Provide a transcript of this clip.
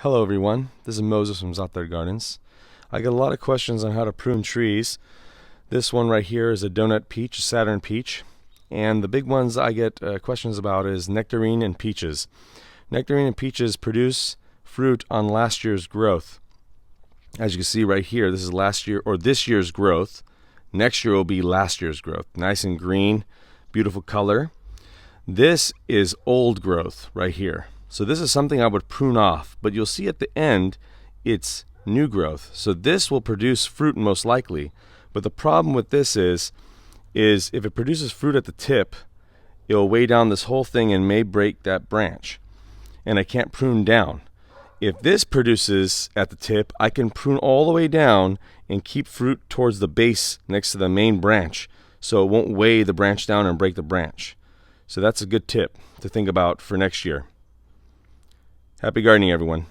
Hello everyone, this is Moses from ZAATARGARDENS. I get a lot of questions on how to prune trees. This one right here is a donut peach, a Saturn peach. And the big ones I get questions about is nectarine and peaches. Nectarine and peaches produce fruit on last year's growth. As you can see right here, this is last year or this year's growth. Next year will be last year's growth. Nice and green, beautiful color. This is old growth right here. So this is something I would prune off, but you'll see at the end it's new growth. So this will produce fruit most likely. But the problem with this is if it produces fruit at the tip, it will weigh down this whole thing and may break that branch. And I can't prune down. If this produces at the tip, I can prune all the way down and keep fruit towards the base next to the main branch, so it won't weigh the branch down and break the branch. So that's a good tip to think about for next year. Happy gardening, everyone.